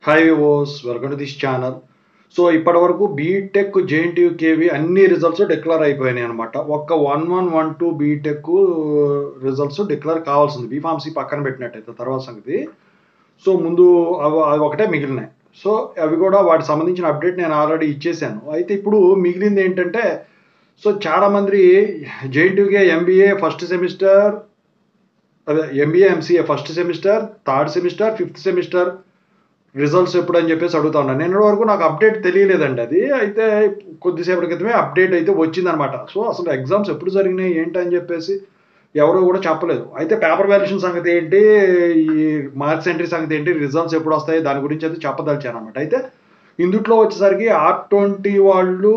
Hi వివోస్, welcome to this channel. So ఇప్పటివరకు BTech JNTU KV అన్ని results declare అయిపోయినాయి అనమాట. ఒక్క 1112 బీటెక్ రిజల్ట్స్ డిక్లేర్ కావాల్సింది, బీఫార్మసీ పక్కన పెట్టినట్టయితే తర్వాత సంగతి. సో ముందు అవి ఒకటే మిగిలినాయి. సో అవి కూడా వాటికి సంబంధించిన అప్డేట్ నేను ఆల్రెడీ ఇచ్చేసాను. అయితే ఇప్పుడు మిగిలింది ఏంటంటే, సో చాలామంది జేఎన్టీయూకే ఎంబీఏ ఫస్ట్ సెమిస్టర్, అదే MBA MCA first semester, third semester, fifth semester results ఎప్పుడని చెప్పేసి అడుగుతా ఉన్నాను. నిన్నటి వరకు నాకు అప్డేట్ తెలియలేదండి అది. అయితే కొద్దిసేపటి క్రితమే అప్డేట్ అయితే వచ్చిందనమాట. సో అసలు ఎగ్జామ్స్ ఎప్పుడు జరిగినాయి ఏంటని చెప్పేసి ఎవరు కూడా చెప్పలేదు. అయితే పేపర్ వాల్యుయేషన్ సంగతి ఏంటి, ఈ మార్క్స్ ఎంట్రీ సంగతి ఏంటి, రిజల్ట్స్ ఎప్పుడు వస్తాయి దాని గురించి అయితే చెప్పదలిచాను అనమాట. అయితే ఇందుట్లో వచ్చేసరికి R20 వాళ్ళు,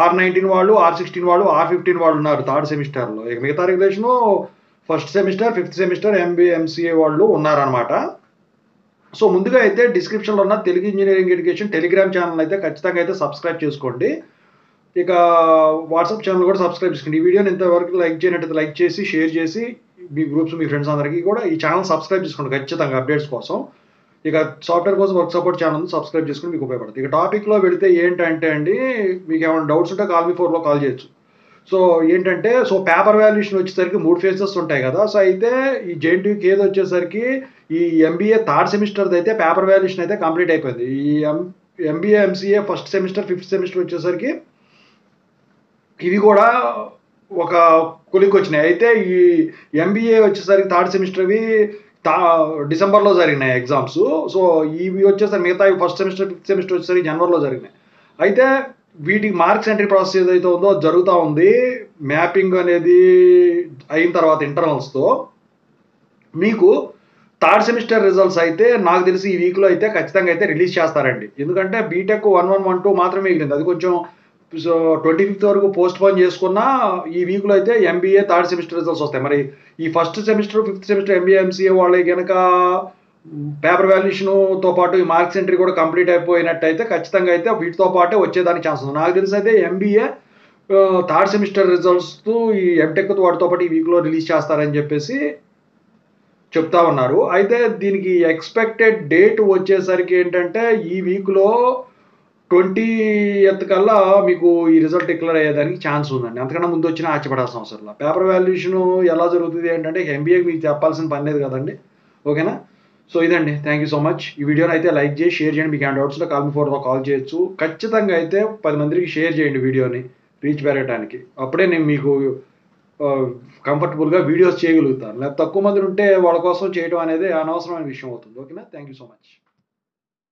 R19 వాళ్ళు, R16 వాళ్ళు, R15 వాళ్ళు ఉన్నారు థర్డ్ సెమిస్టర్లో. ఇక మిగతా regulation first semester, fifth semester, MCA వాళ్ళు ఉన్నారనమాట. సో ముందుగా అయితే డిస్క్రిప్షన్లో ఉన్న Telugu engineering education Telegram channel అయితే ఖచ్చితంగా అయితే సబ్స్క్రైబ్ చేసుకోండి. ఇక వాట్సాప్ ఛానల్ కూడా సబ్స్క్రైబ్ చేసుకోండి. ఈ వీడియోని ఇంతవరకు లైక్ చేయనట్టయితే లైక్ చేసి, షేర్ చేసి మీ గ్రూప్స్, మీ ఫ్రెండ్స్ అందరికీ కూడా ఈ ఛానల్ సబ్స్క్రైబ్ చేసుకోండి ఖచ్చితంగా అప్డేట్స్ కోసం. ఇక సాఫ్ట్వేర్ కోసం వర్క్ సపోర్ట్ ఛానల్ సబ్స్క్రైబ్ చేసుకుని మీకు ఉపయోగపడుతుంది. ఇక టాపిక్లో వెళితే ఏంటంటే అండి, మీకు ఏమైనా డౌట్స్ ఉంటే కాల్ మీ 4లో కాల్ చేయొచ్చు. సో ఏంటంటే, సో పేపర్ వాల్యుయేషన్ వచ్చేసరికి 3 ఫేజెస్ ఉంటాయి కదా. సో అయితే ఈ జేఎన్టీయూకి ఏది వచ్చేసరికి ఈ ఎంబీఏ థర్డ్ సెమిస్టర్ది అయితే పేపర్ వాల్యుయేషన్ అయితే కంప్లీట్ అయిపోయింది. ఈ MBA MCA first semester, fifth semester వచ్చేసరికి ఇవి కూడా ఒక కొలిక్కి వచ్చినాయి. అయితే ఈ ఎంబీఏ వచ్చేసరికి థర్డ్ సెమిస్టర్వి డిసెంబర్లో జరిగినాయి ఎగ్జామ్స్. సో ఇవి వచ్చేసరికి మిగతా ఫస్ట్ సెమిస్టర్, ఫిఫ్త్ సెమిస్టర్ వచ్చేసరికి జనవరిలో జరిగినాయి. అయితే వీటికి మార్క్స్ ఎంట్రీ ప్రాసెస్ ఏదైతే ఉందో జరుగుతూ ఉంది. మ్యాపింగ్ అనేది అయిన తర్వాత ఇంటర్నల్స్తో మీకు థర్డ్ సెమిస్టర్ రిజల్ట్స్ అయితే నాకు తెలిసి ఈ వీక్లో అయితే ఖచ్చితంగా అయితే రిలీజ్ చేస్తారండి. ఎందుకంటే బీటెక్ 1112 మాత్రమే మిగిలింది. అది కొంచెం 25th వరకు పోస్ట్ పోన్ చేసుకున్నా ఈ వీక్లో అయితే ఎంబీఏ థర్డ్ సెమిస్టర్ రిజల్ట్స్ వస్తాయి. మరి ఈ first semester, fifth semester MBA MCA వాళ్ళకి కనుక పేపర్ వాల్యుయేషన్తో పాటు ఈ మార్క్స్ ఎంట్రీ కూడా కంప్లీట్ అయిపోయినట్టయితే ఖచ్చితంగా అయితే వీటితో పాటే వచ్చేదానికి ఛాన్స్ ఉంది. నాకు తెలిసి అయితే ఎంబీఏ థర్డ్ సెమిస్టర్ రిజల్ట్స్ ఈ ఎంటెక్ వాటితో పాటు ఈ వీక్లో రిలీజ్ చేస్తారని చెప్పేసి చెప్తా ఉన్నారు. అయితే దీనికి ఎక్స్పెక్టెడ్ డేట్ వచ్చేసరికి ఏంటంటే ఈ వీక్లో 20th కల్లా మీకు ఈ రిజల్ట్ డిక్లేర్ అయ్యేదానికి ఛాన్స్ ఉందండి. అంతకన్నా ముందు వచ్చినా ఆశ్చర్యపడాల్సిన అవసరం లేదు. పేపర్ వాల్యుయేషన్ ఎలా జరుగుతుంది ఏంటంటే ఎంబీఏకి మీకు చెప్పాల్సిన పని లేదు కదండి. ఓకేనా? సో ఇదండి. Thank you so much. ఈ వీడియోని అయితే లైక్ చేసి షేర్ చేయండి. మీకు ఏమైనా డౌట్స్ ఉంటే కాల్ మీ 4లో కాల్ చేయొచ్చు. ఖచ్చితంగా అయితే 10 మందికి షేర్ చేయండి వీడియోని రీచ్ పెరగడానికి. అప్పుడే నేను మీకు కంఫర్టబుల్గా వీడియోస్ చేయగలుగుతాను. లేకపోతే తక్కువ మంది ఉంటే వాళ్ళ కోసం చేయడం అనేది అనవసరమైన విషయం అవుతుంది. ఓకేనా? Thank you so much.